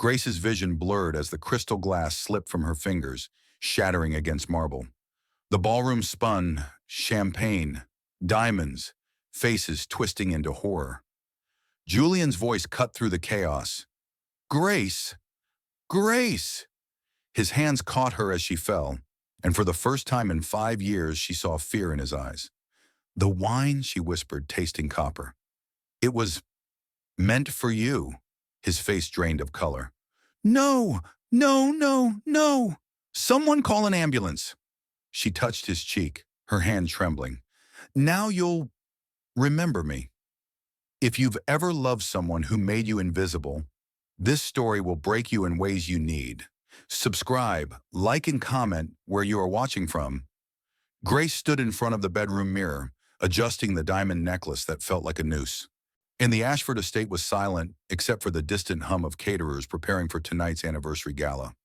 Grace's vision blurred as the crystal glass slipped from her fingers, shattering against marble. The ballroom spun, champagne, diamonds, faces twisting into horror. Julian's voice cut through the chaos. "Grace! Grace!" His hands caught her as she fell, and for the first time in 5 years she saw fear in his eyes. "The wine," she whispered, tasting copper. "It was meant for you." His face drained of color. "No! No, no, no! Someone call an ambulance!" She touched his cheek, her hand trembling. "Now you'll remember me. If you've ever loved someone who made you invisible, this story will break you in ways you need. Subscribe, like, and comment where you are watching from." Grace stood in front of the bedroom mirror, adjusting the diamond necklace that felt like a noose. And the Ashford estate was silent, except for the distant hum of caterers preparing for tonight's anniversary gala.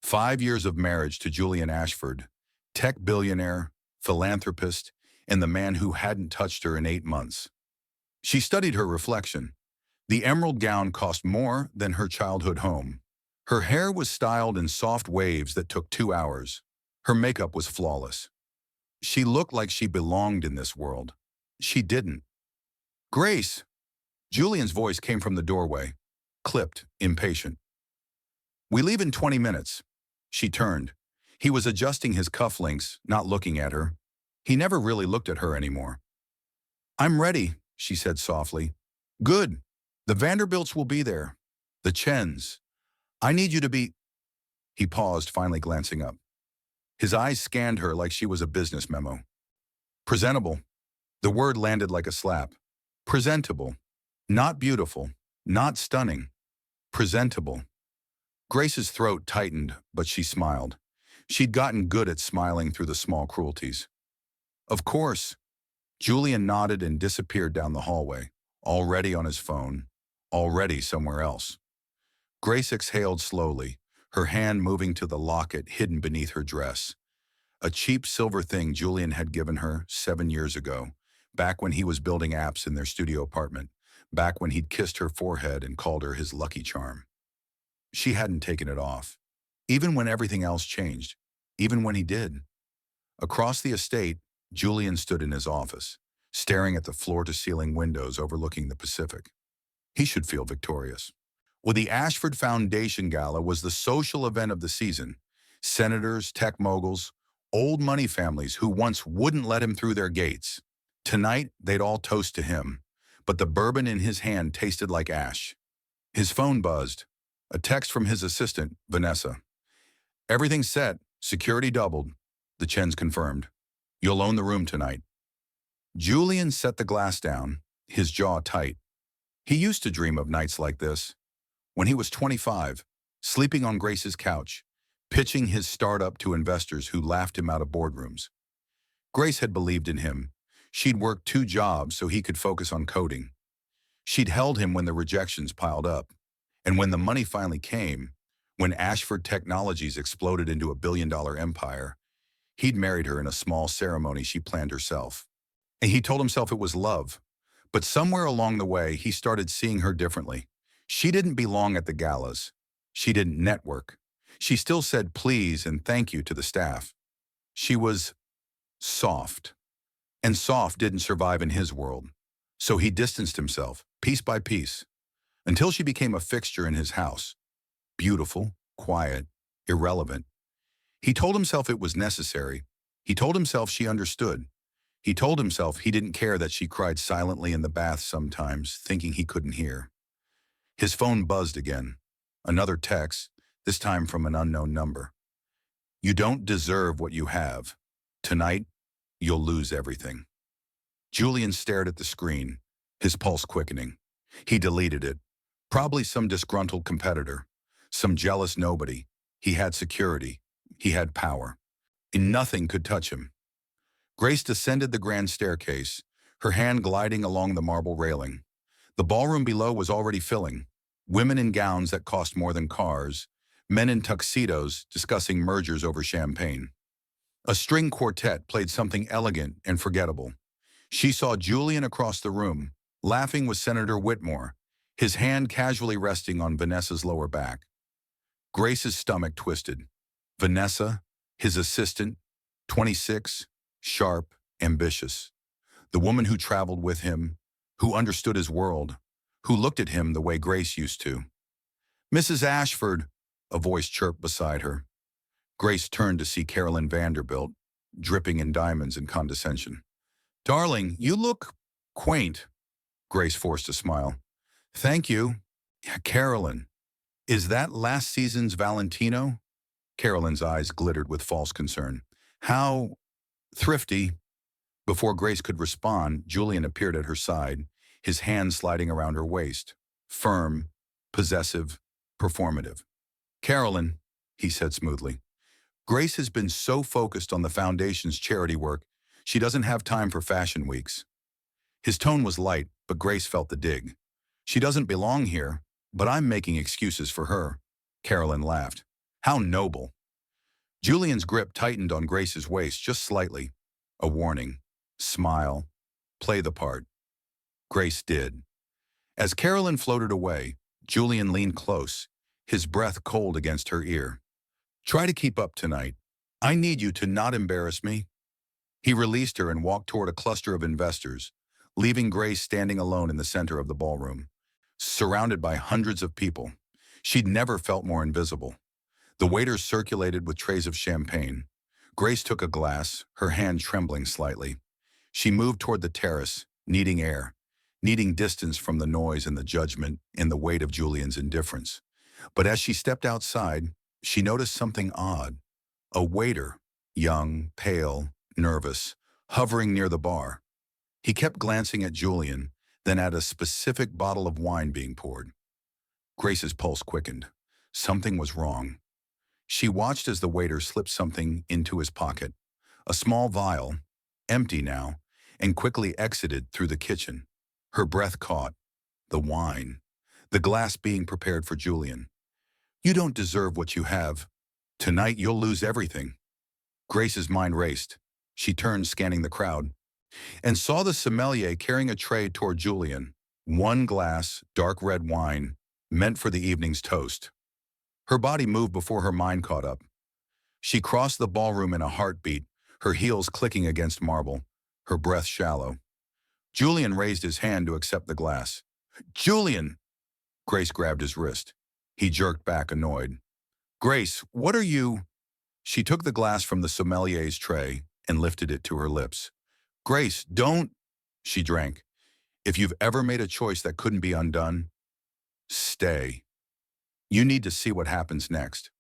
5 years of marriage to Julian Ashford, tech billionaire, philanthropist, and the man who hadn't touched her in 8 months. She studied her reflection. The emerald gown cost more than her childhood home. Her hair was styled in soft waves that took 2 hours. Her makeup was flawless. She looked like she belonged in this world. She didn't. "Grace!" Julian's voice came from the doorway, clipped, impatient. "We leave in 20 minutes. She turned. He was adjusting his cufflinks, not looking at her. He never really looked at her anymore. "I'm ready," she said softly. "Good. The Vanderbilts will be there. The Chens. I need you to be—" He paused, finally glancing up. His eyes scanned her like she was a business memo. "Presentable." The word landed like a slap. Presentable. Not beautiful. Not stunning. Presentable. Grace's throat tightened, but she smiled. She'd gotten good at smiling through the small cruelties. "Of course." Julian nodded and disappeared down the hallway, already on his phone, already somewhere else. Grace exhaled slowly, her hand moving to the locket hidden beneath her dress. A cheap silver thing Julian had given her 7 years ago, back when he was building apps in their studio apartment, back when he'd kissed her forehead and called her his lucky charm. She hadn't taken it off, even when everything else changed, even when he did. Across the estate, Julian stood in his office, staring at the floor-to-ceiling windows overlooking the Pacific. He should feel victorious. Well, the Ashford Foundation Gala was the social event of the season. Senators, tech moguls, old money families who once wouldn't let him through their gates. Tonight, they'd all toast to him, but the bourbon in his hand tasted like ash. His phone buzzed. A text from his assistant, Vanessa. "Everything's set. Security doubled." The Chens confirmed. "You'll own the room tonight." Julian set the glass down, his jaw tight. He used to dream of nights like this. When he was 25, sleeping on Grace's couch, pitching his startup to investors who laughed him out of boardrooms. Grace had believed in him. She'd worked 2 jobs so he could focus on coding. She'd held him when the rejections piled up. And when the money finally came, when Ashford Technologies exploded into a billion-dollar empire, he'd married her in a small ceremony she planned herself. And he told himself it was love. But somewhere along the way, he started seeing her differently. She didn't belong at the galas. She didn't network. She still said please and thank you to the staff. She was soft. And soft didn't survive in his world. So he distanced himself, piece by piece, until she became a fixture in his house. Beautiful, quiet, irrelevant. He told himself it was necessary. He told himself she understood. He told himself he didn't care that she cried silently in the bath sometimes, thinking he couldn't hear. His phone buzzed again. Another text, this time from an unknown number. "You don't deserve what you have. Tonight, you'll lose everything." Julian stared at the screen, his pulse quickening. He deleted it. Probably some disgruntled competitor, some jealous nobody. He had security. He had power. And nothing could touch him. Grace descended the grand staircase, her hand gliding along the marble railing. The ballroom below was already filling. Women in gowns that cost more than cars, men in tuxedos discussing mergers over champagne. A string quartet played something elegant and forgettable. She saw Julian across the room, laughing with Senator Whitmore, his hand casually resting on Vanessa's lower back. Grace's stomach twisted. Vanessa, his assistant, 26, sharp, ambitious. The woman who traveled with him, who understood his world, who looked at him the way Grace used to. "Mrs. Ashford," a voice chirped beside her. Grace turned to see Carolyn Vanderbilt, dripping in diamonds and condescension. "Darling, you look quaint." Grace forced a smile. "Thank you. Carolyn, is that last season's Valentino?" Carolyn's eyes glittered with false concern. "How thrifty." Before Grace could respond, Julian appeared at her side, his hand sliding around her waist. Firm, possessive, performative. "Carolyn," he said smoothly, "Grace has been so focused on the foundation's charity work, she doesn't have time for fashion weeks." His tone was light, but Grace felt the dig. "She doesn't belong here, but I'm making excuses for her." Carolyn laughed. "How noble." Julian's grip tightened on Grace's waist just slightly. A warning. Smile. Play the part. Grace did. As Carolyn floated away, Julian leaned close, his breath cold against her ear. "Try to keep up tonight. I need you to not embarrass me." He released her and walked toward a cluster of investors, leaving Grace standing alone in the center of the ballroom, surrounded by hundreds of people. She'd never felt more invisible. The waiters circulated with trays of champagne. Grace took a glass, her hand trembling slightly. She moved toward the terrace, needing air, needing distance from the noise and the judgment and the weight of Julian's indifference. But as she stepped outside, she noticed something odd. A waiter, young, pale, nervous, hovering near the bar. He kept glancing at Julian, then at a specific bottle of wine being poured. Grace's pulse quickened. Something was wrong. She watched as the waiter slipped something into his pocket, a small vial, empty now, and quickly exited through the kitchen. Her breath caught. The wine. The glass being prepared for Julian. "You don't deserve what you have. Tonight you'll lose everything." Grace's mind raced. She turned, scanning the crowd, and saw the sommelier carrying a tray toward Julian. One glass, dark red wine, meant for the evening's toast. Her body moved before her mind caught up. She crossed the ballroom in a heartbeat, her heels clicking against marble, her breath shallow. Julian raised his hand to accept the glass. "Julian!" Grace grabbed his wrist. He jerked back, annoyed. "Grace, what are you—" She took the glass from the sommelier's tray and lifted it to her lips. "Grace, don't—" She drank. "If you've ever made a choice that couldn't be undone, stay. You need to see what happens next."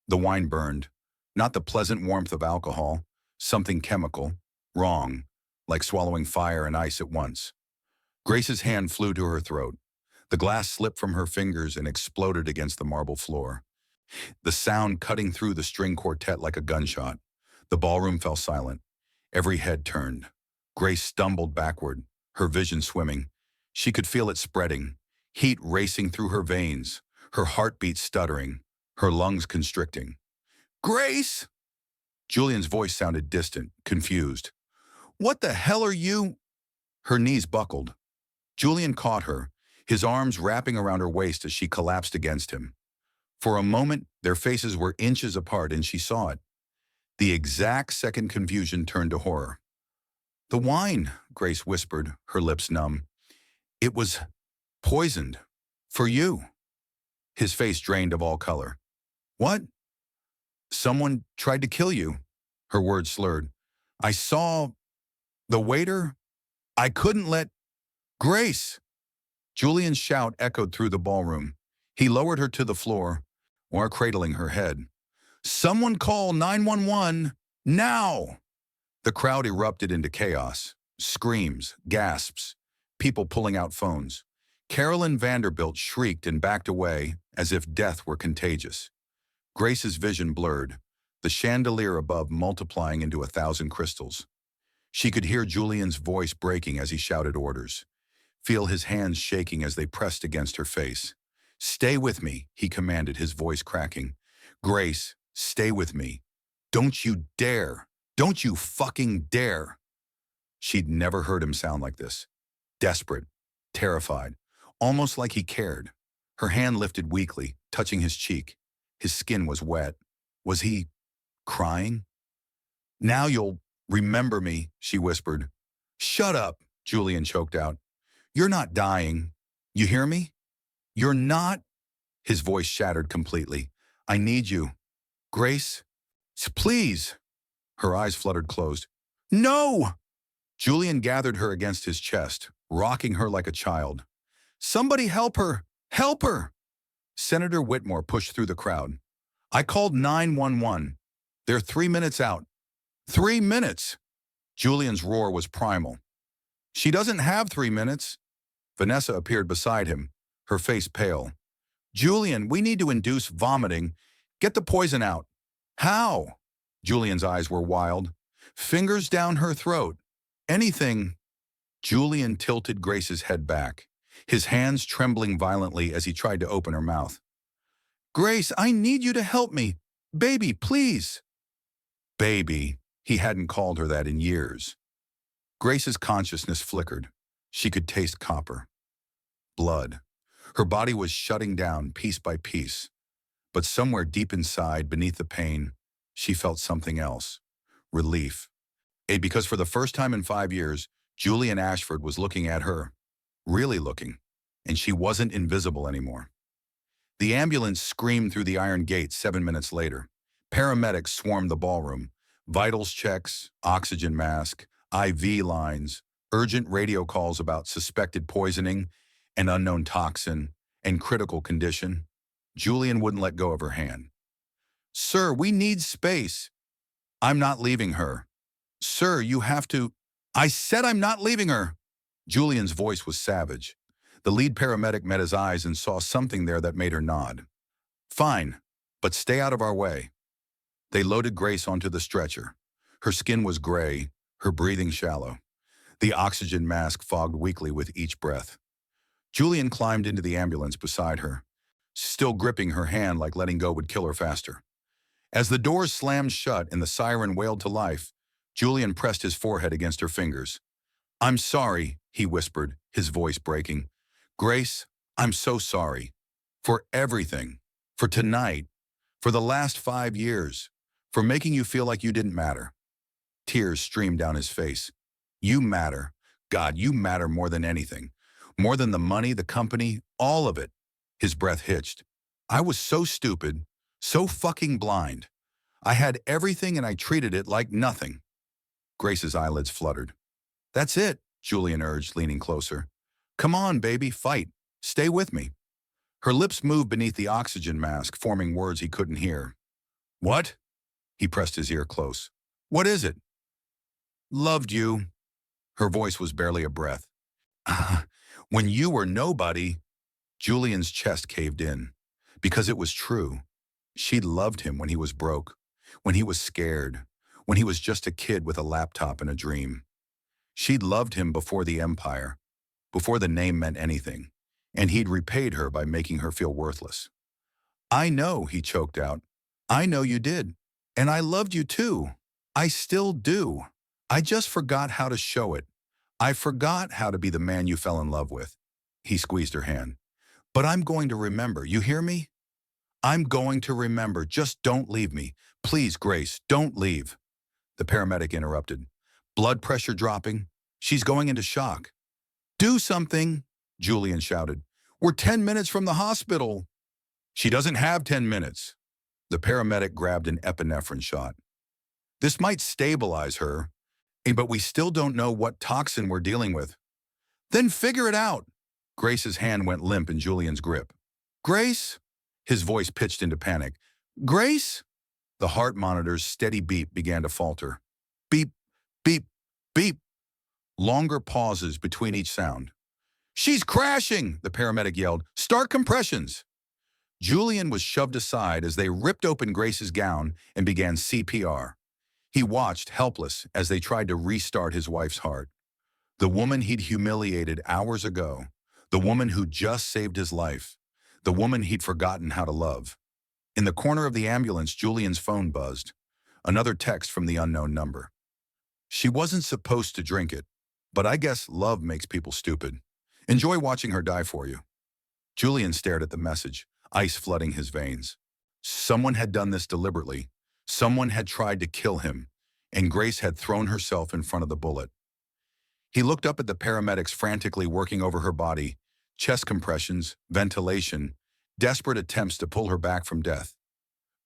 The wine burned. Not the pleasant warmth of alcohol, something chemical, wrong, like swallowing fire and ice at once. Grace's hand flew to her throat. The glass slipped from her fingers and exploded against the marble floor, the sound cutting through the string quartet like a gunshot. The ballroom fell silent. Every head turned. Grace stumbled backward, her vision swimming. She could feel it spreading, heat racing through her veins, her heartbeat stuttering, her lungs constricting. "Grace!" Julian's voice sounded distant, confused. "What the hell are you—" Her knees buckled. Julian caught her, his arms wrapping around her waist as she collapsed against him. For a moment, their faces were inches apart and she saw it. The exact second confusion turned to horror. "The wine," Grace whispered, her lips numb. "It was poisoned. For you." His face drained of all color. "What?" "Someone tried to kill you." Her words slurred. "I saw the waiter. I couldn't let—" "Grace!" Julian's shout echoed through the ballroom. He lowered her to the floor, while cradling her head. "Someone call 911 now!" The crowd erupted into chaos. Screams, gasps, people pulling out phones. Carolyn Vanderbilt shrieked and backed away as if death were contagious. Grace's vision blurred, the chandelier above multiplying into 1,000 crystals. She could hear Julian's voice breaking as he shouted orders, feel his hands shaking as they pressed against her face. "Stay with me," he commanded, his voice cracking. "Grace, stay with me. Don't you dare. Don't you fucking dare." She'd never heard him sound like this. Desperate, terrified, almost like he cared. Her hand lifted weakly, touching his cheek. His skin was wet. Was he crying? Now you'll remember me, she whispered. Shut up, Julian choked out. You're not dying. You hear me? You're not. His voice shattered completely. I need you. Grace, please. Her eyes fluttered closed. No! Julian gathered her against his chest, rocking her like a child. Somebody help her! Help her! Senator Whitmore pushed through the crowd. I called 911. They're 3 minutes out. 3 minutes! Julian's roar was primal. She doesn't have 3 minutes. Vanessa appeared beside him, her face pale. Julian, we need to induce vomiting. Get the poison out. How? Julian's eyes were wild. Fingers down her throat. Anything. Julian tilted Grace's head back, his hands trembling violently as he tried to open her mouth. Grace, I need you to help me. Baby, please. Baby. He hadn't called her that in years. Grace's consciousness flickered. She could taste copper. Blood. Her body was shutting down piece by piece. But somewhere deep inside, beneath the pain, she felt something else. Relief. Because for the first time in 5 years, Julian Ashford was looking at her. Really looking. And she wasn't invisible anymore. The ambulance screamed through the iron gate 7 minutes later. Paramedics swarmed the ballroom. Vitals checks, oxygen mask, IV lines, urgent radio calls about suspected poisoning, an unknown toxin, and critical condition. Julian wouldn't let go of her hand. Sir, we need space. I'm not leaving her. Sir, you have to. I said I'm not leaving her. Julian's voice was savage. The lead paramedic met his eyes and saw something there that made her nod. Fine, but stay out of our way. They loaded Grace onto the stretcher. Her skin was gray, her breathing shallow. The oxygen mask fogged weakly with each breath. Julian climbed into the ambulance beside her, still gripping her hand like letting go would kill her faster. As the doors slammed shut and the siren wailed to life, Julian pressed his forehead against her fingers. I'm sorry, he whispered, his voice breaking. Grace, I'm so sorry. For everything. For tonight. For the last 5 years. For making you feel like you didn't matter. Tears streamed down his face. You matter. God, you matter more than anything. More than the money, the company, all of it. His breath hitched. I was so stupid, so fucking blind. I had everything and I treated it like nothing. Grace's eyelids fluttered. That's it, Julian urged, leaning closer. Come on, baby, fight. Stay with me. Her lips moved beneath the oxygen mask, forming words he couldn't hear. What? He pressed his ear close. What is it? Loved you. Her voice was barely a breath. When you were nobody. Julian's chest caved in. Because it was true. She'd loved him when he was broke, when he was scared, when he was just a kid with a laptop and a dream. She'd loved him before the empire, before the name meant anything, and he'd repaid her by making her feel worthless. I know, he choked out. I know you did. And I loved you too. I still do. I just forgot how to show it. I forgot how to be the man you fell in love with. He squeezed her hand. But I'm going to remember, you hear me? I'm going to remember, just don't leave me. Please, Grace, don't leave. The paramedic interrupted. Blood pressure dropping. She's going into shock. Do something, Julian shouted. We're 10 minutes from the hospital. She doesn't have 10 minutes. The paramedic grabbed an epinephrine shot. This might stabilize her, but we still don't know what toxin we're dealing with. Then figure it out. Grace's hand went limp in Julian's grip. Grace? His voice pitched into panic. Grace? The heart monitor's steady beep began to falter. Beep, beep, beep. Longer pauses between each sound. She's crashing, the paramedic yelled. Start compressions. Julian was shoved aside as they ripped open Grace's gown and began CPR. He watched, helpless, as they tried to restart his wife's heart. The woman he'd humiliated hours ago. The woman who just saved his life. The woman he'd forgotten how to love. In the corner of the ambulance, Julian's phone buzzed. Another text from the unknown number. She wasn't supposed to drink it, but I guess love makes people stupid. Enjoy watching her die for you. Julian stared at the message, ice flooding his veins. Someone had done this deliberately. Someone had tried to kill him, and Grace had thrown herself in front of the bullet. He looked up at the paramedics frantically working over her body, chest compressions, ventilation, desperate attempts to pull her back from death.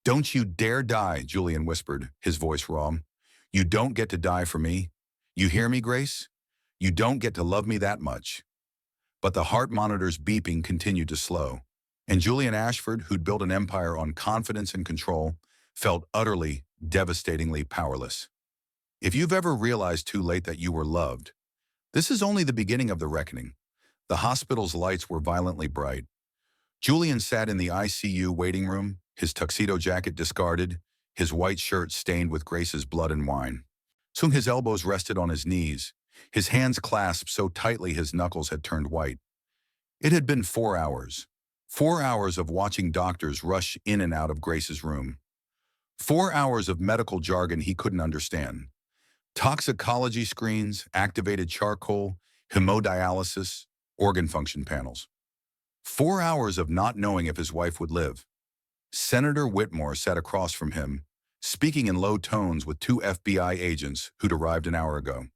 "Don't you dare die," Julian whispered, his voice raw. "You don't get to die for me. You hear me, Grace? You don't get to love me that much." But the heart monitor's beeping continued to slow, and Julian Ashford, who'd built an empire on confidence and control, felt utterly, devastatingly powerless. If you've ever realized too late that you were loved, this is only the beginning of the reckoning. The hospital's lights were violently bright. Julian sat in the ICU waiting room, his tuxedo jacket discarded, his white shirt stained with Grace's blood and wine. Soon his elbows rested on his knees, his hands clasped so tightly his knuckles had turned white. It had been 4 hours. 4 hours of watching doctors rush in and out of Grace's room. 4 hours of medical jargon he couldn't understand. Toxicology screens, activated charcoal, hemodialysis, organ function panels. 4 hours of not knowing if his wife would live. Senator Whitmore sat across from him, speaking in low tones with 2 FBI agents who'd arrived an hour ago.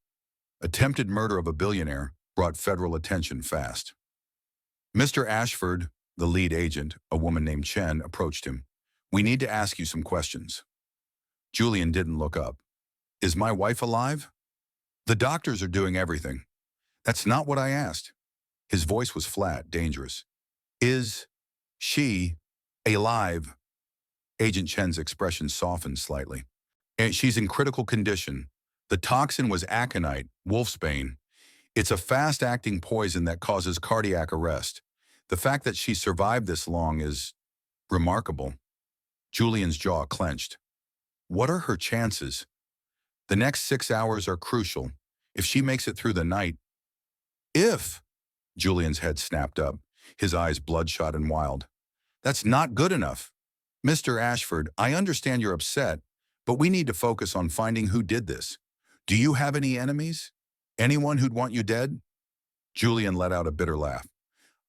Attempted murder of a billionaire brought federal attention fast. Mr. Ashford, the lead agent, a woman named Chen, approached him. "We need to ask you some questions." Julian didn't look up. "Is my wife alive?" "The doctors are doing everything." "That's not what I asked." His voice was flat, dangerous. "Is she alive?" Agent Chen's expression softened slightly. "And she's in critical condition. The toxin was aconite, wolfsbane. It's a fast-acting poison that causes cardiac arrest. The fact that she survived this long is remarkable." Julian's jaw clenched. "What are her chances?" "The next 6 hours are crucial. If she makes it through the night—" "If!" Julian's head snapped up, his eyes bloodshot and wild. "That's not good enough. Mr. Ashford, I understand you're upset, but we need to focus on finding who did this. Do you have any enemies? Anyone who'd want you dead?" Julian let out a bitter laugh.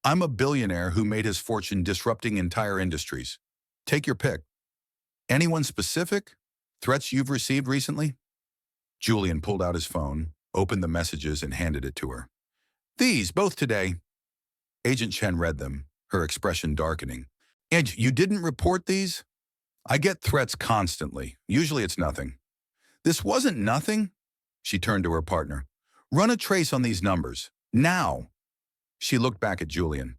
"I'm a billionaire who made his fortune disrupting entire industries. Take your pick. Anyone specific? Threats you've received recently?" Julian pulled out his phone, opened the messages, and handed it to her. "These, both today." Agent Chen read them, her expression darkening. "And you didn't report these?" "I get threats constantly. Usually it's nothing." "This wasn't nothing?" She turned to her partner. "Run a trace on these numbers. Now." She looked back at Julian.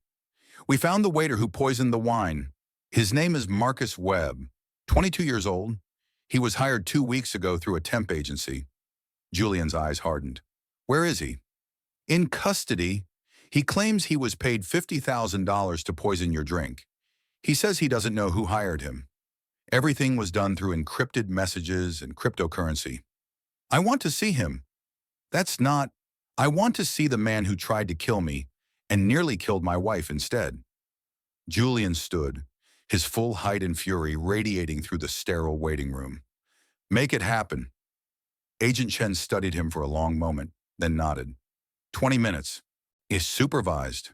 "We found the waiter who poisoned the wine. His name is Marcus Webb, 22 years old. He was hired 2 weeks ago through a temp agency." Julian's eyes hardened. "Where is he?" "In custody. He claims he was paid $50,000 to poison your drink. He says he doesn't know who hired him. Everything was done through encrypted messages and cryptocurrency." "I want to see him." "That's not. I want to see the man who tried to kill me and nearly killed my wife instead." Julian stood, his full height and fury radiating through the sterile waiting room. "Make it happen." Agent Chen studied him for a long moment, then nodded. 20 minutes. Is supervised."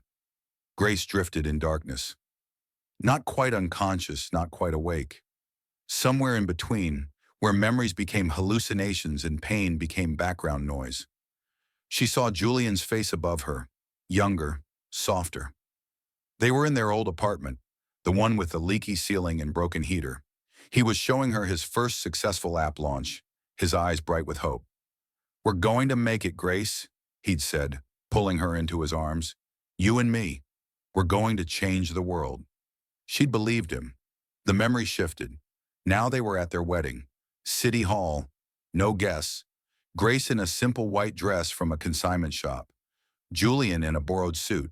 Grace drifted in darkness. Not quite unconscious, not quite awake. Somewhere in between, where memories became hallucinations and pain became background noise. She saw Julian's face above her, younger, softer. They were in their old apartment, the one with the leaky ceiling and broken heater. He was showing her his first successful app launch, his eyes bright with hope. "We're going to make it, Grace," he'd said, pulling her into his arms. "You and me. We're going to change the world." She'd believed him. The memory shifted. Now they were at their wedding. City Hall. No guests. Grace in a simple white dress from a consignment shop. Julian in a borrowed suit.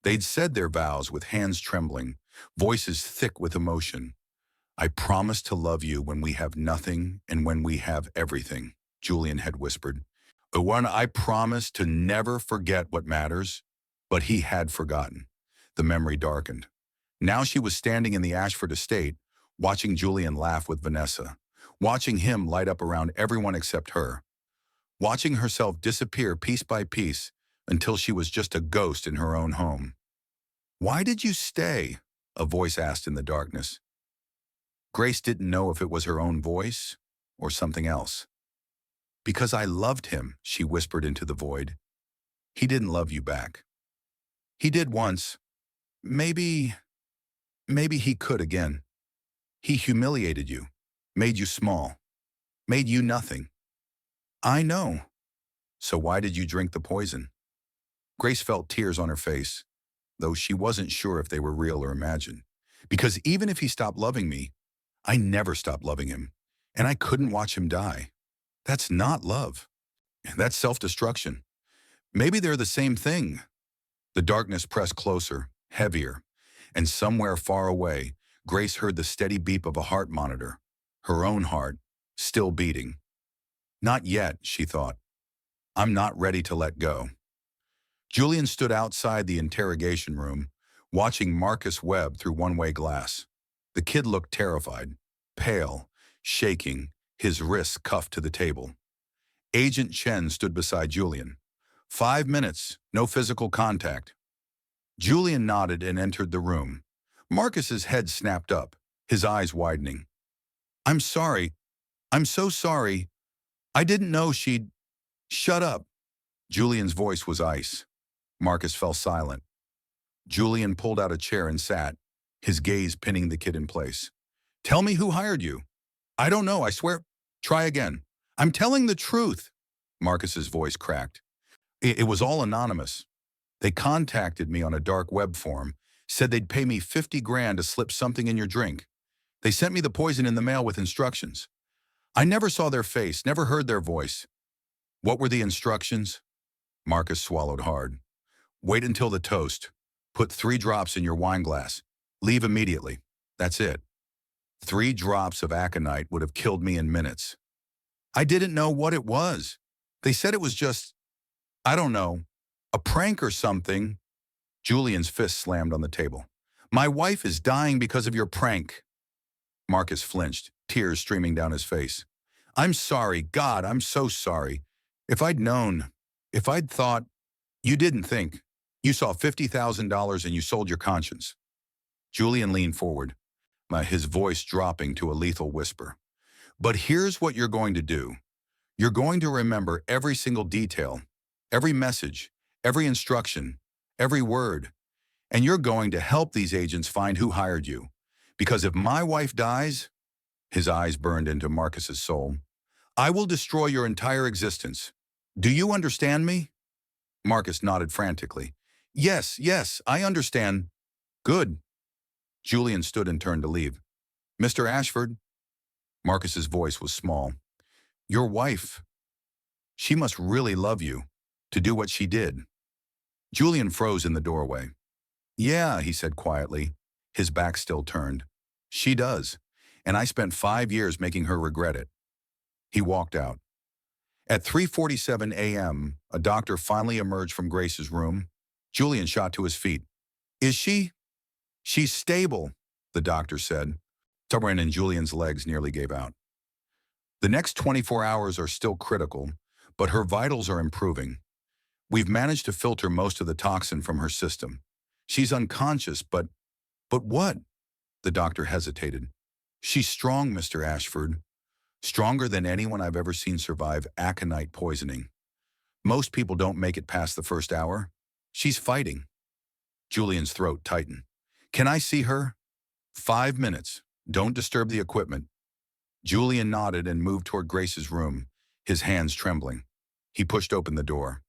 They'd said their vows with hands trembling, voices thick with emotion. "I promise to love you when we have nothing and when we have everything," Julian had whispered. I promise to never forget what matters." But he had forgotten. The memory darkened. Now she was standing in the Ashford estate, watching Julian laugh with Vanessa, watching him light up around everyone except her, watching herself disappear piece by piece until she was just a ghost in her own home. "Why did you stay?" a voice asked in the darkness. Grace didn't know if it was her own voice or something else. Because I loved him, she whispered into the void. He didn't love you back. He did once. Maybe, maybe he could again. He humiliated you, made you small, made you nothing. I know. So why did you drink the poison? Grace felt tears on her face, though she wasn't sure if they were real or imagined. Because even if he stopped loving me, I never stopped loving him, and I couldn't watch him die. That's not love. That's self-destruction. Maybe they're the same thing. The darkness pressed closer, heavier, and somewhere far away, Grace heard the steady beep of a heart monitor, her own heart, still beating. Not yet, she thought. I'm not ready to let go. Julian stood outside the interrogation room, watching Marcus Webb through one-way glass. The kid looked terrified, pale, shaking, his wrists cuffed to the table. Agent Chen stood beside Julian. 5 minutes, no physical contact. Julian nodded and entered the room. Marcus's head snapped up, his eyes widening. I'm sorry. I'm so sorry. I didn't know she'd... Shut up. Julian's voice was ice. Marcus fell silent. Julian pulled out a chair and sat, his gaze pinning the kid in place. Tell me who hired you. I don't know, I swear. Try again. I'm telling the truth. Marcus's voice cracked. It was all anonymous. They contacted me on a dark web forum, said they'd pay me 50 grand to slip something in your drink. They sent me the poison in the mail with instructions. I never saw their face, never heard their voice. What were the instructions? Marcus swallowed hard. Wait until the toast. Put 3 drops in your wine glass. Leave immediately. That's it. 3 drops of aconite would have killed me in minutes. I didn't know what it was. They said it was just, I don't know, a prank or something. Julian's fist slammed on the table. My wife is dying because of your prank. Marcus flinched, tears streaming down his face. I'm sorry, God, I'm so sorry. If I'd known, if I'd thought, you didn't think. You saw $50,000 and you sold your conscience. Julian leaned forward, his voice dropping to a lethal whisper. But here's what you're going to do. You're going to remember every single detail, every message, every instruction, every word. And you're going to help these agents find who hired you. Because if my wife dies, his eyes burned into Marcus's soul, I will destroy your entire existence. Do you understand me? Marcus nodded frantically. Yes, yes, I understand. Good. Julian stood and turned to leave. Mr. Ashford? Marcus's voice was small. Your wife. She must really love you to do what she did. Julian froze in the doorway. Yeah, he said quietly, his back still turned. She does, and I spent 5 years making her regret it. He walked out. At 3:47 a.m., a doctor finally emerged from Grace's room. Julian shot to his feet. Is she? She's stable, the doctor said. Someone in Julian's legs nearly gave out. The next 24 hours are still critical, but her vitals are improving. We've managed to filter most of the toxin from her system. She's unconscious, but what? The doctor hesitated. She's strong, Mr. Ashford. Stronger than anyone I've ever seen survive aconite poisoning. Most people don't make it past the first hour. She's fighting. Julian's throat tightened. Can I see her? 5 minutes. Don't disturb the equipment. Julian nodded and moved toward Grace's room, his hands trembling. He pushed open the door.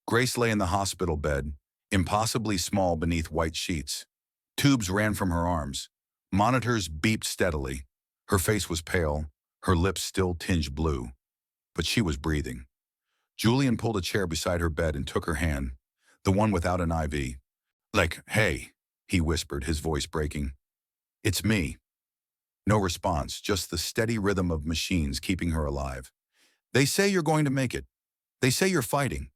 Grace lay in the hospital bed, impossibly small beneath white sheets. Tubes ran from her arms. Monitors beeped steadily. Her face was pale, her lips still tinged blue. But she was breathing. Julian pulled a chair beside her bed and took her hand, the one without an IV. Hey, he whispered, his voice breaking. It's me. No response, just the steady rhythm of machines keeping her alive. They say you're going to make it. They say you're fighting.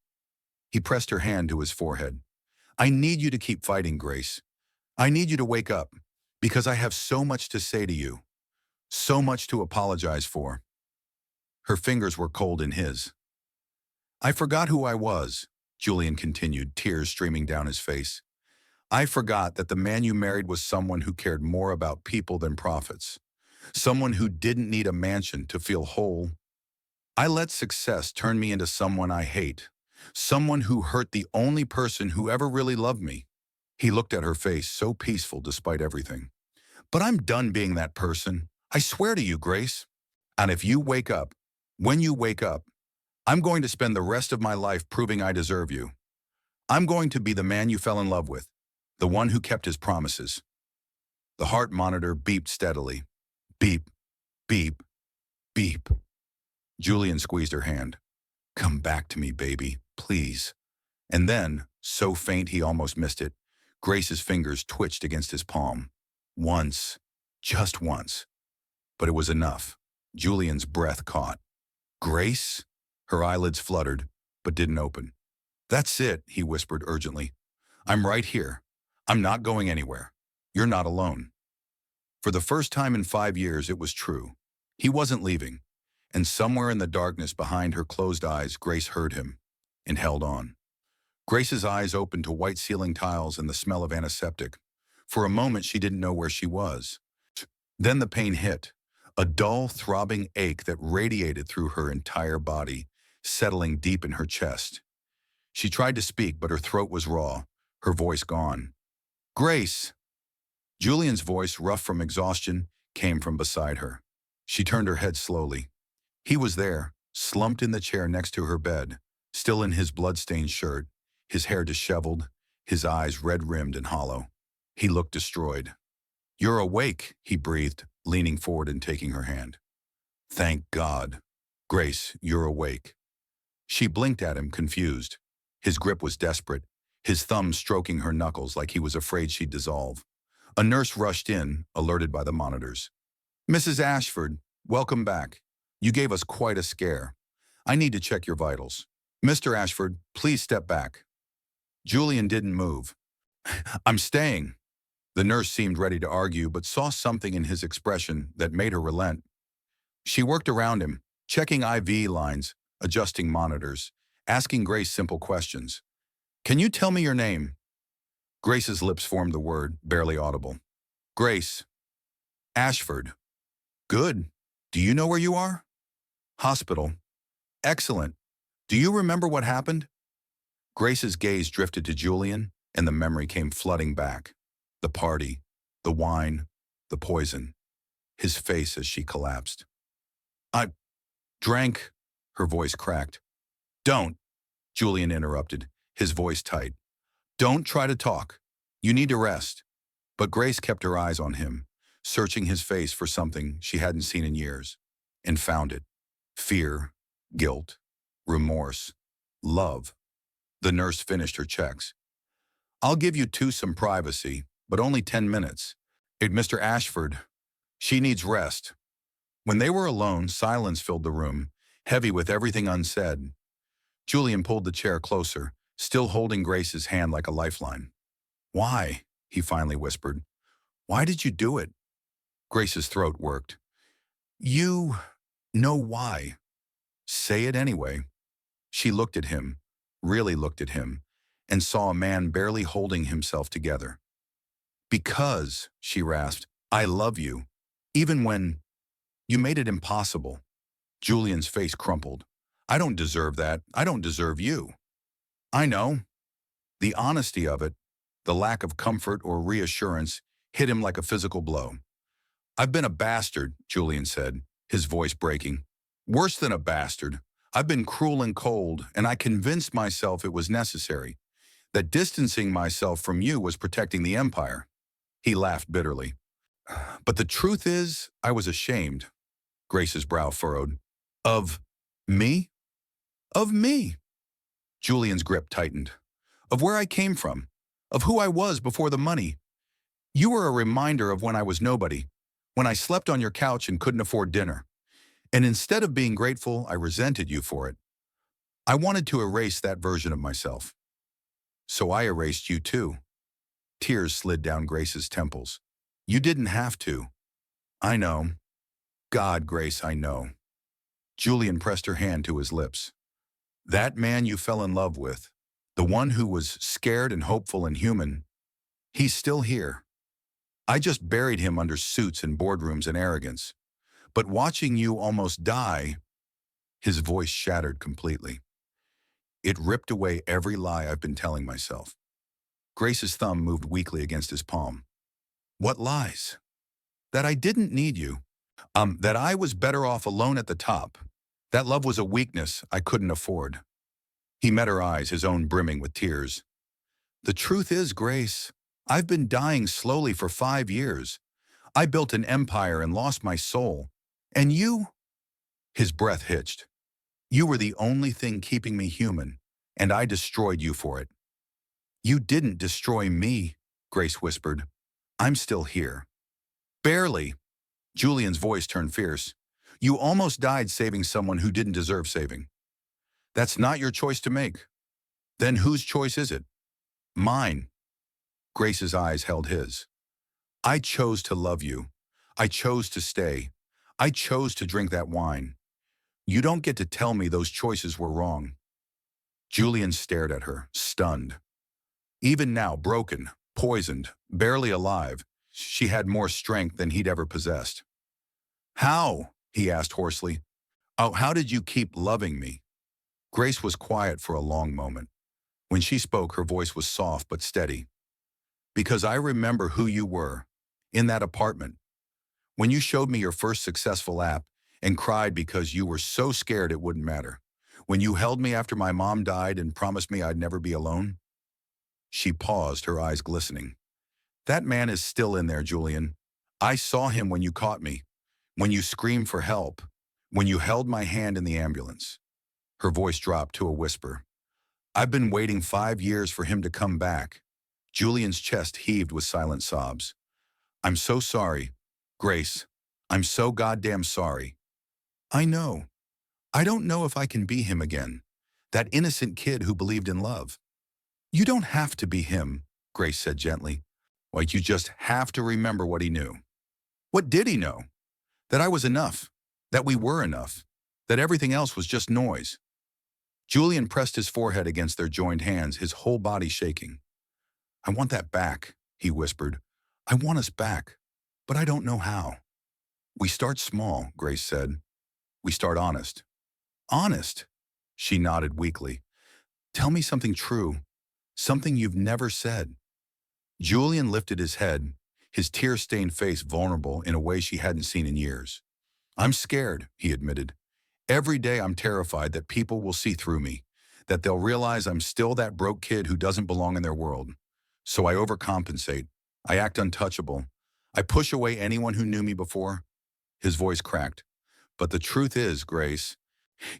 He pressed her hand to his forehead. I need you to keep fighting, Grace. I need you to wake up, because I have so much to say to you, so much to apologize for. Her fingers were cold in his. I forgot who I was, Julian continued, tears streaming down his face. I forgot that the man you married was someone who cared more about people than profits. someone who didn't need a mansion to feel whole. I let success turn me into someone I hate, someone who hurt the only person who ever really loved me. He looked at her face, so peaceful despite everything. But I'm done being that person. I swear to you, Grace. And if you wake up, when you wake up, I'm going to spend the rest of my life proving I deserve you. I'm going to be the man you fell in love with, the one who kept his promises. The heart monitor beeped steadily. Beep, beep, beep. Julian squeezed her hand. Come back to me, baby, please. And then, so faint he almost missed it, Grace's fingers twitched against his palm. Once, just once. But it was enough. Julian's breath caught. Grace? Her eyelids fluttered, but didn't open. That's it, he whispered urgently. I'm right here. I'm not going anywhere. You're not alone. For the first time in 5 years, it was true. He wasn't leaving. And somewhere in the darkness behind her closed eyes, Grace heard him and held on. Grace's eyes opened to white ceiling tiles and the smell of antiseptic. For a moment, she didn't know where she was. Then the pain hit, a dull, throbbing ache that radiated through her entire body, settling deep in her chest. She tried to speak, but her throat was raw, her voice gone. Grace! Julian's voice, rough from exhaustion, came from beside her. She turned her head slowly. He was there, slumped in the chair next to her bed, still in his blood-stained shirt, his hair disheveled, his eyes red-rimmed and hollow. He looked destroyed. You're awake, he breathed, leaning forward and taking her hand. Thank God. Grace, you're awake. She blinked at him, confused. His grip was desperate, his thumb stroking her knuckles like he was afraid she'd dissolve. A nurse rushed in, alerted by the monitors. Mrs. Ashford, welcome back. You gave us quite a scare. I need to check your vitals. Mr. Ashford, please step back. Julian didn't move. I'm staying. The nurse seemed ready to argue, but saw something in his expression that made her relent. She worked around him, checking IV lines, adjusting monitors, asking Grace simple questions. Can you tell me your name? Grace's lips formed the word, barely audible. Grace. Ashford. Good. Do you know where you are? Hospital. Excellent. Do you remember what happened? Grace's gaze drifted to Julian, and the memory came flooding back. The party, the wine, the poison. His face as she collapsed. I drank, her voice cracked. Don't, Julian interrupted, his voice tight. Don't try to talk. You need to rest. But Grace kept her eyes on him, searching his face for something she hadn't seen in years, and found it. Fear, guilt, remorse, love. The nurse finished her checks. I'll give you two some privacy, but only 10 minutes. Mr. Ashford, she needs rest. When they were alone, silence filled the room, heavy with everything unsaid. Julian pulled the chair closer, still holding Grace's hand like a lifeline. Why? He finally whispered. Why did you do it? Grace's throat worked. You know why. Say it anyway. She looked at him, really looked at him, and saw a man barely holding himself together. Because, she rasped, I love you, even when you made it impossible. Julian's face crumpled. I don't deserve that. I don't deserve you. I know. The honesty of it, the lack of comfort or reassurance, hit him like a physical blow. I've been a bastard, Julian said, his voice breaking. Worse than a bastard. I've been cruel and cold, and I convinced myself it was necessary, that distancing myself from you was protecting the empire. He laughed bitterly. But the truth is, I was ashamed. Grace's brow furrowed. Of me? Of me. Julian's grip tightened. Of where I came from. Of who I was before the money. You were a reminder of when I was nobody, when I slept on your couch and couldn't afford dinner. And instead of being grateful, I resented you for it. I wanted to erase that version of myself. So I erased you too. Tears slid down Grace's temples. You didn't have to. I know. God, Grace, I know. Julian pressed her hand to his lips. That man you fell in love with, the one who was scared and hopeful and human, he's still here. I just buried him under suits and boardrooms and arrogance. But watching you almost die, his voice shattered completely. It ripped away every lie I've been telling myself. Grace's thumb moved weakly against his palm. What lies? That I didn't need you. That I was better off alone at the top. That love was a weakness I couldn't afford. He met her eyes, his own brimming with tears. The truth is, Grace, I've been dying slowly for 5 years. I built an empire and lost my soul. And you? His breath hitched. You were the only thing keeping me human, and I destroyed you for it. You didn't destroy me, Grace whispered. I'm still here. Barely. Julian's voice turned fierce. You almost died saving someone who didn't deserve saving. That's not your choice to make. Then whose choice is it? Mine. Grace's eyes held his. I chose to love you. I chose to stay. I chose to drink that wine. You don't get to tell me those choices were wrong. Julian stared at her, stunned. Even now, broken, poisoned, barely alive, she had more strength than he'd ever possessed. How? He asked hoarsely. Oh, how did you keep loving me? Grace was quiet for a long moment. When she spoke, her voice was soft but steady. Because I remember who you were, in that apartment. When you showed me your first successful app and cried because you were so scared it wouldn't matter. When you held me after my mom died and promised me I'd never be alone. She paused, her eyes glistening. That man is still in there, Julian. I saw him when you caught me, when you screamed for help, when you held my hand in the ambulance. Her voice dropped to a whisper. I've been waiting 5 years for him to come back. Julian's chest heaved with silent sobs. I'm so sorry, Grace. I'm so goddamn sorry. I know. I don't know if I can be him again. That innocent kid who believed in love. You don't have to be him, Grace said gently. Like you just have to remember what he knew. What did he know? That I was enough. That we were enough. That everything else was just noise. Julian pressed his forehead against their joined hands, his whole body shaking. I want that back, he whispered. I want us back, but I don't know how. We start small, Grace said. We start honest. Honest? She nodded weakly. Tell me something true, something you've never said. Julian lifted his head, his tear-stained face vulnerable in a way she hadn't seen in years. I'm scared, he admitted. Every day I'm terrified that people will see through me, that they'll realize I'm still that broke kid who doesn't belong in their world. So I overcompensate. I act untouchable. I push away anyone who knew me before. His voice cracked. But the truth is, Grace,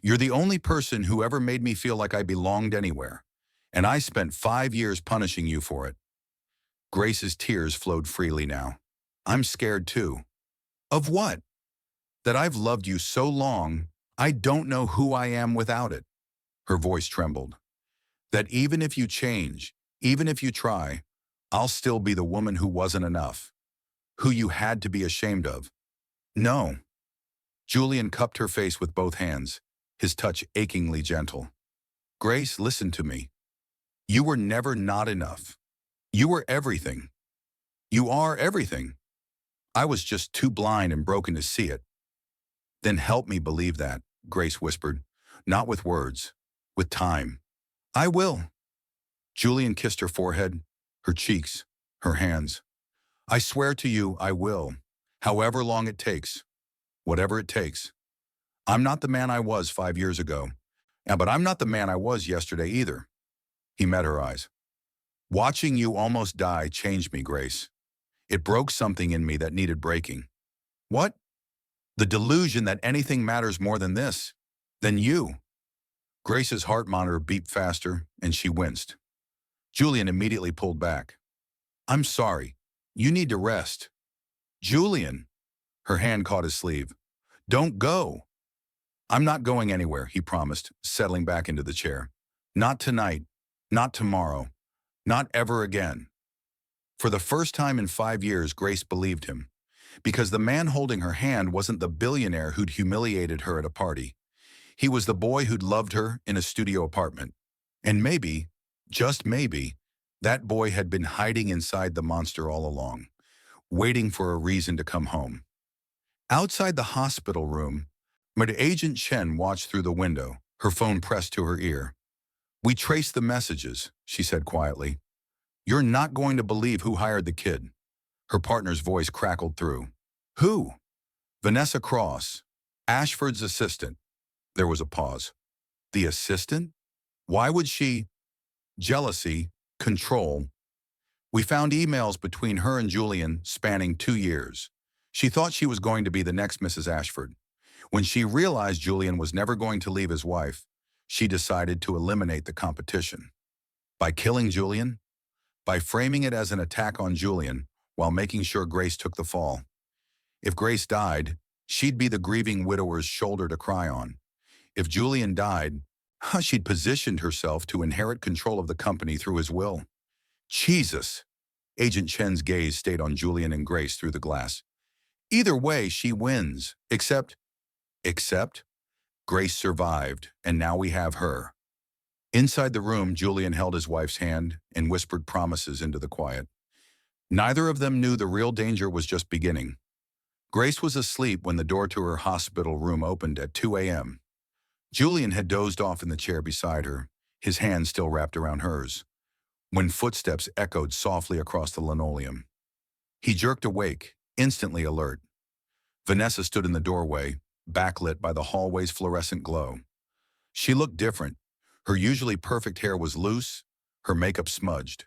you're the only person who ever made me feel like I belonged anywhere. And I spent 5 years punishing you for it. Grace's tears flowed freely now. I'm scared too. Of what? That I've loved you so long, I don't know who I am without it. Her voice trembled. That even if you change, even if you try, I'll still be the woman who wasn't enough. Who you had to be ashamed of. No. Julian cupped her face with both hands, his touch achingly gentle. Grace, listen to me. You were never not enough. You were everything. You are everything. I was just too blind and broken to see it. Then help me believe that, Grace whispered, not with words, with time. I will. Julian kissed her forehead, her cheeks, her hands. I swear to you, I will, however long it takes, whatever it takes. I'm not the man I was 5 years ago, but I'm not the man I was yesterday either. He met her eyes. Watching you almost die changed me, Grace. It broke something in me that needed breaking. What? The delusion that anything matters more than this, than you. Grace's heart monitor beeped faster, and she winced. Julian immediately pulled back. I'm sorry. You need to rest. Julian. Her hand caught his sleeve. Don't go. I'm not going anywhere, he promised, settling back into the chair. Not tonight. Not tomorrow. Not ever again. For the first time in 5 years, Grace believed him. Because the man holding her hand wasn't the billionaire who'd humiliated her at a party. He was the boy who'd loved her in a studio apartment. And maybe, just maybe, that boy had been hiding inside the monster all along, waiting for a reason to come home. Outside the hospital room, Agent Chen watched through the window, her phone pressed to her ear. "We traced the messages," she said quietly. "You're not going to believe who hired the kid." Her partner's voice crackled through. "Who?" "Vanessa Cross, Ashford's assistant." There was a pause. "The assistant? Why would she?" "Jealousy, control. We found emails between her and Julian spanning 2 years. She thought she was going to be the next Mrs. Ashford. When she realized Julian was never going to leave his wife, she decided to eliminate the competition. By killing Julian? By framing it as an attack on Julian while making sure Grace took the fall. If Grace died, she'd be the grieving widower's shoulder to cry on. If Julian died, she'd positioned herself to inherit control of the company through his will. Jesus! Agent Chen's gaze stayed on Julian and Grace through the glass. Either way, she wins. Except, Grace survived, and now we have her. Inside the room, Julian held his wife's hand and whispered promises into the quiet. Neither of them knew the real danger was just beginning. Grace was asleep when the door to her hospital room opened at 2 a.m. Julian had dozed off in the chair beside her, his hand still wrapped around hers, when footsteps echoed softly across the linoleum. He jerked awake, instantly alert. Vanessa stood in the doorway, backlit by the hallway's fluorescent glow. She looked different. Her usually perfect hair was loose, her makeup smudged.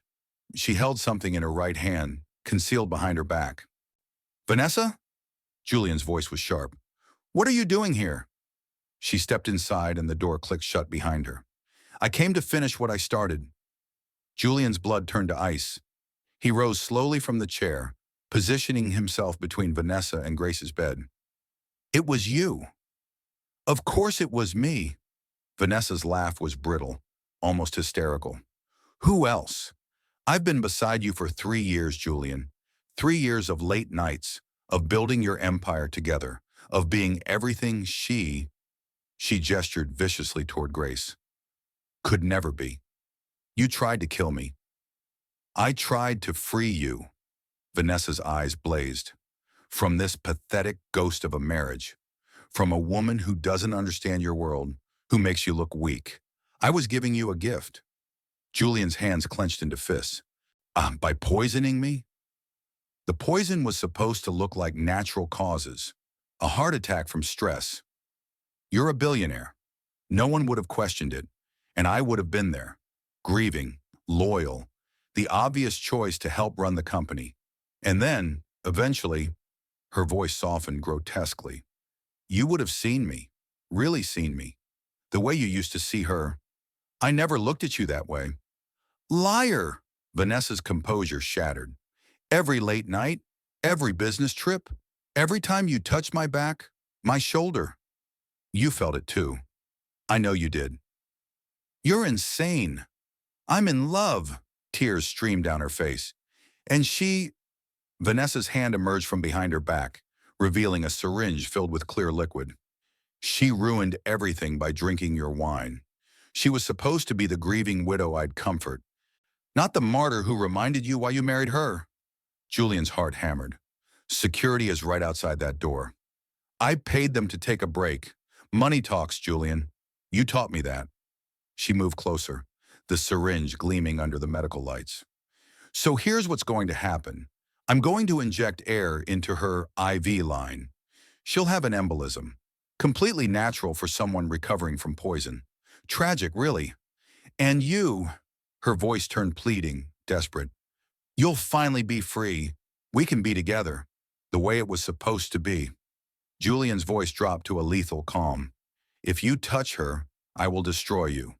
She held something in her right hand, concealed behind her back. "Vanessa?" Julian's voice was sharp. "What are you doing here?" She stepped inside and the door clicked shut behind her. "I came to finish what I started." Julian's blood turned to ice. He rose slowly from the chair, positioning himself between Vanessa and Grace's bed. "It was you." "Of course it was me." Vanessa's laugh was brittle, almost hysterical. "Who else? I've been beside you for 3 years, Julian. 3 years of late nights, of building your empire together, of being everything she gestured viciously toward Grace, could never be. You tried to kill me. I tried to free you." Vanessa's eyes blazed. "From this pathetic ghost of a marriage. From a woman who doesn't understand your world, who makes you look weak. I was giving you a gift." Julian's hands clenched into fists. By poisoning me?" "The poison was supposed to look like natural causes. A heart attack from stress. You're a billionaire. No one would have questioned it, and I would have been there. Grieving, loyal, the obvious choice to help run the company. And then, eventually," her voice softened grotesquely, "you would have seen me, really seen me, the way you used to see her. I never looked at you that way." "Liar!" Vanessa's composure shattered. "Every late night, every business trip, every time you touched my back, my shoulder. You felt it too. I know you did." "You're insane. I'm in love." Tears streamed down her face. "And she—" Vanessa's hand emerged from behind her back, revealing a syringe filled with clear liquid. "She ruined everything by drinking your wine. She was supposed to be the grieving widow I'd comfort, not the martyr who reminded you why you married her." Julian's heart hammered. "Security is right outside that door. I paid them to take a break. Money talks, Julian. You taught me that." She moved closer, the syringe gleaming under the medical lights. "So here's what's going to happen. I'm going to inject air into her IV line. She'll have an embolism. Completely natural for someone recovering from poison. Tragic, really. And you," her voice turned pleading, desperate, "you'll finally be free. We can be together, the way it was supposed to be." Julian's voice dropped to a lethal calm. "If you touch her, I will destroy you."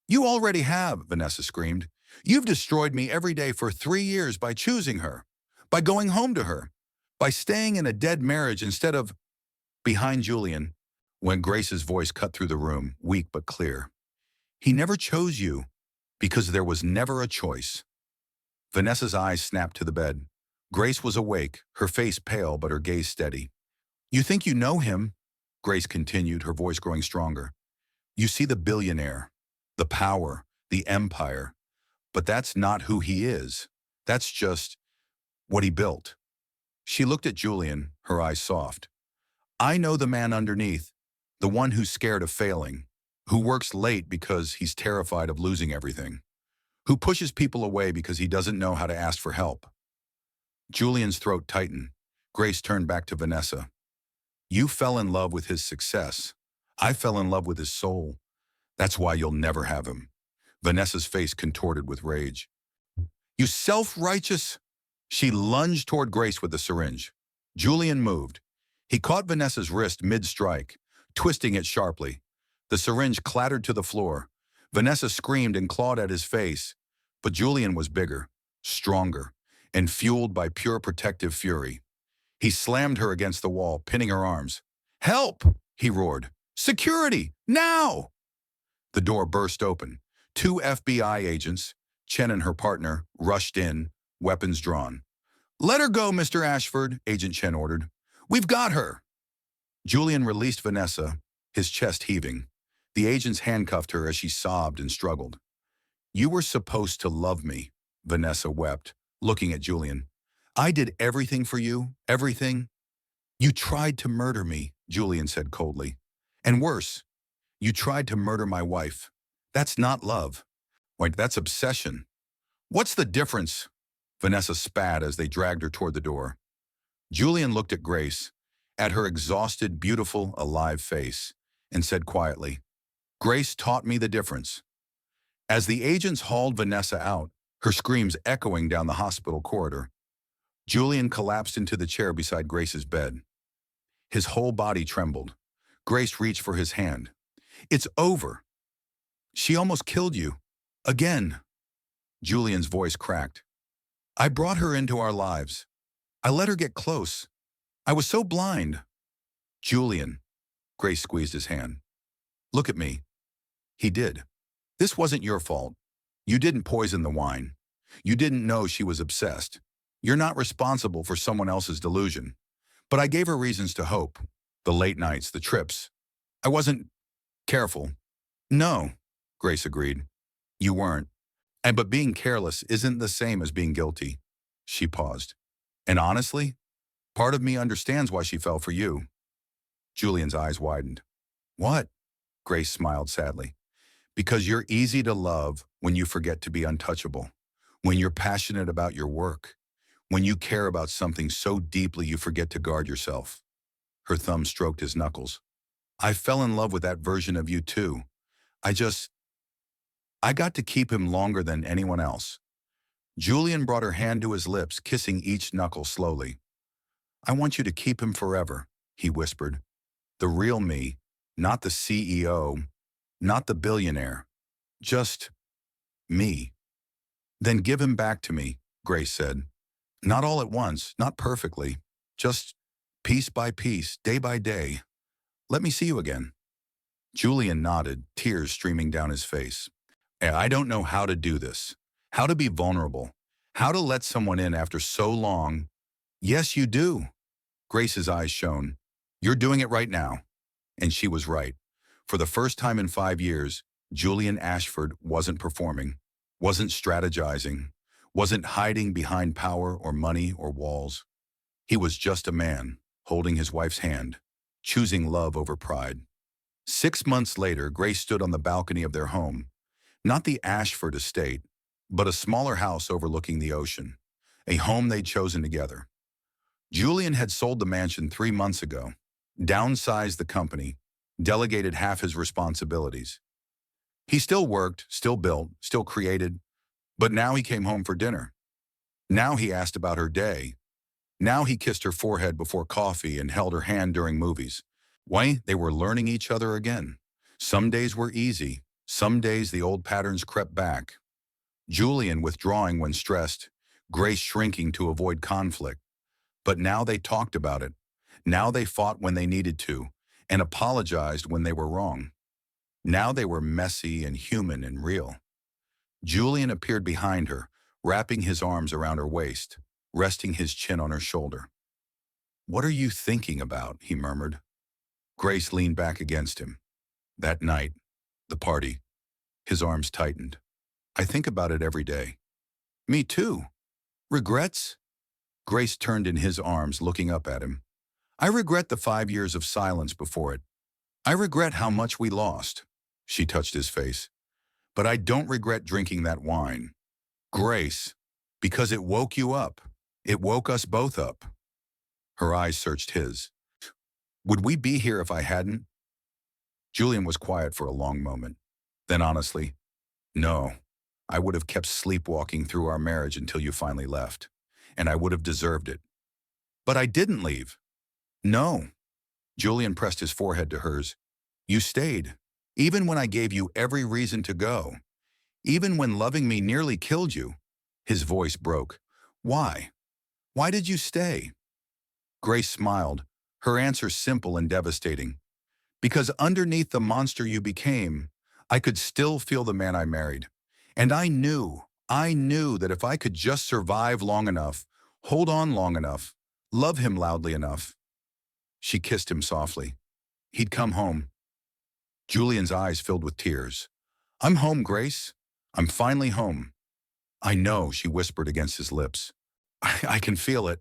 "You already have," Vanessa screamed. "You've destroyed me every day for 3 years by choosing her, by going home to her, by staying in a dead marriage instead of—" Behind Julian, when Grace's voice cut through the room, weak but clear. "He never chose you because there was never a choice." Vanessa's eyes snapped to the bed. Grace was awake, her face pale but her gaze steady. "You think you know him," Grace continued, her voice growing stronger. "You see the billionaire, the power, the empire. But that's not who he is. That's just what he built. She looked at Julian, her eyes soft. I know the man underneath, the one who's scared of failing, who works late because he's terrified of losing everything, who pushes people away because he doesn't know how to ask for help. Julian's throat tightened. Grace turned back to Vanessa. You fell in love with his success. I fell in love with his soul. That's why you'll never have him. Vanessa's face contorted with rage. You self-righteous! She lunged toward Grace with the syringe. Julian moved. He caught Vanessa's wrist mid-strike, twisting it sharply. The syringe clattered to the floor. Vanessa screamed and clawed at his face. But Julian was bigger, stronger, and fueled by pure protective fury. He slammed her against the wall, pinning her arms. Help! He roared. Security! Now! The door burst open. 2 FBI agents, Chen and her partner, rushed in, weapons drawn. Let her go, Mr. Ashford, Agent Chen ordered. We've got her! Julian released Vanessa, his chest heaving. The agents handcuffed her as she sobbed and struggled. You were supposed to love me, Vanessa wept, looking at Julian. I did everything for you, everything. You tried to murder me, Julian said coldly. And worse, you tried to murder my wife. That's not love. Wait, that's obsession. What's the difference? Vanessa spat as they dragged her toward the door. Julian looked at Grace, at her exhausted, beautiful, alive face, and said quietly, Grace taught me the difference. As the agents hauled Vanessa out, her screams echoing down the hospital corridor, Julian collapsed into the chair beside Grace's bed. His whole body trembled. Grace reached for his hand. It's over. She almost killed you. Again. Julian's voice cracked. I brought her into our lives. I let her get close. I was so blind. Julian. Grace squeezed his hand. Look at me. He did. This wasn't your fault. You didn't poison the wine. You didn't know she was obsessed. You're not responsible for someone else's delusion. But I gave her reasons to hope. The late nights, the trips. I wasn't careful. No, Grace agreed. You weren't. But being careless isn't the same as being guilty. She paused. And honestly, part of me understands why she fell for you. Julian's eyes widened. What? Grace smiled sadly. Because you're easy to love when you forget to be untouchable, when you're passionate about your work, when you care about something so deeply you forget to guard yourself. Her thumb stroked his knuckles. I fell in love with that version of you too. I got to keep him longer than anyone else. Julian brought her hand to his lips, kissing each knuckle slowly. I want you to keep him forever, he whispered. The real me, not the CEO, not the billionaire. Just me. Then give him back to me, Grace said. Not all at once, not perfectly. Just piece by piece, day by day. Let me see you again. Julian nodded, tears streaming down his face. I don't know how to do this. How to be vulnerable. How to let someone in after so long. Yes, you do. Grace's eyes shone. You're doing it right now. And she was right. For the first time in 5 years, Julian Ashford wasn't performing, wasn't strategizing, wasn't hiding behind power or money or walls. He was just a man, holding his wife's hand, choosing love over pride. 6 months later, Grace stood on the balcony of their home, not the Ashford estate, but a smaller house overlooking the ocean, a home they'd chosen together. Julian had sold the mansion 3 months ago, downsized the company, delegated half his responsibilities. He still worked, still built, still created, but now he came home for dinner. Now he asked about her day. Now he kissed her forehead before coffee and held her hand during movies. Why, they were learning each other again. Some days were easy. Some days the old patterns crept back. Julian withdrawing when stressed, Grace shrinking to avoid conflict. But now they talked about it. Now they fought when they needed to, and apologized when they were wrong. Now they were messy and human and real. Julian appeared behind her, wrapping his arms around her waist, resting his chin on her shoulder. What are you thinking about? He murmured. Grace leaned back against him. That night, the party. His arms tightened. I think about it every day. Me too. Regrets? Grace turned in his arms, looking up at him. I regret the 5 years of silence before it. I regret how much we lost. She touched his face. But I don't regret drinking that wine. Grace, because it woke you up. It woke us both up. Her eyes searched his. Would we be here if I hadn't? Julian was quiet for a long moment. Then honestly, no. I would have kept sleepwalking through our marriage until you finally left. And I would have deserved it. But I didn't leave. No. Julian pressed his forehead to hers. You stayed, even when I gave you every reason to go. Even when loving me nearly killed you. His voice broke. Why? Why did you stay? Grace smiled, her answer simple and devastating. Because underneath the monster you became, I could still feel the man I married. And I knew that if I could just survive long enough, hold on long enough, love him loudly enough. She kissed him softly. He'd come home. Julian's eyes filled with tears. I'm home, Grace. I'm finally home. I know, she whispered against his lips. I can feel it.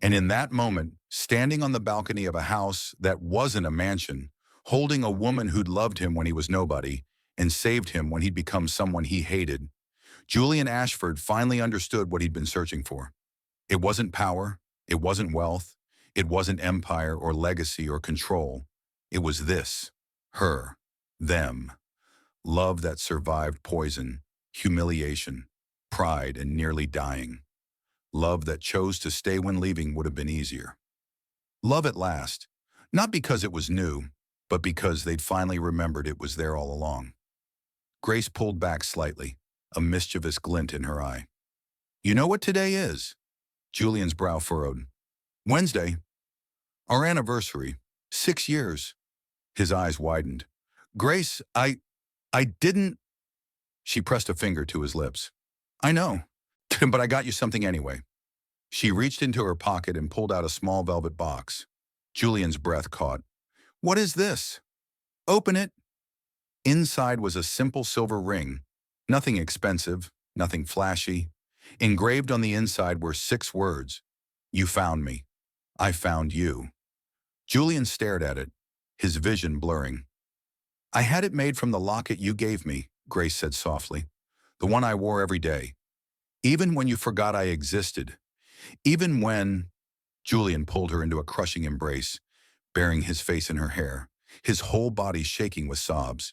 And in that moment, standing on the balcony of a house that wasn't a mansion, holding a woman who'd loved him when he was nobody and saved him when he'd become someone he hated, Julian Ashford finally understood what he'd been searching for. It wasn't power, it wasn't wealth, it wasn't empire or legacy or control. It was this, her, them. Love that survived poison, humiliation, pride, and nearly dying. Love that chose to stay when leaving would have been easier. Love at last, not because it was new, but because they'd finally remembered it was there all along. Grace pulled back slightly, a mischievous glint in her eye. You know what today is? Julian's brow furrowed. Wednesday. Our anniversary. 6 years. His eyes widened. Grace, I didn't... She pressed a finger to his lips. I know, but I got you something anyway. She reached into her pocket and pulled out a small velvet box. Julian's breath caught. What is this? Open it. Inside was a simple silver ring. Nothing expensive, nothing flashy. Engraved on the inside were 6 words. You found me. I found you. Julian stared at it, his vision blurring. I had it made from the locket you gave me, Grace said softly. The one I wore every day. Even when you forgot I existed. Even when... Julian pulled her into a crushing embrace, burying his face in her hair, his whole body shaking with sobs.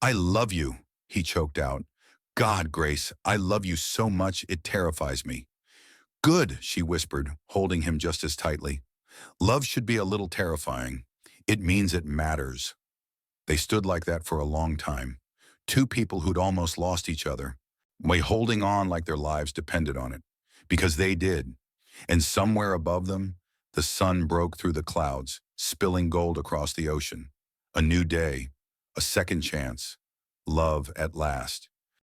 I love you, he choked out. God, Grace, I love you so much it terrifies me. Good, she whispered, holding him just as tightly. Love should be a little terrifying. It means it matters. They stood like that for a long time. 2 people who'd almost lost each other, holding on like their lives depended on it. Because they did. And somewhere above them, the sun broke through the clouds, spilling gold across the ocean. A new day, a second chance, love at last.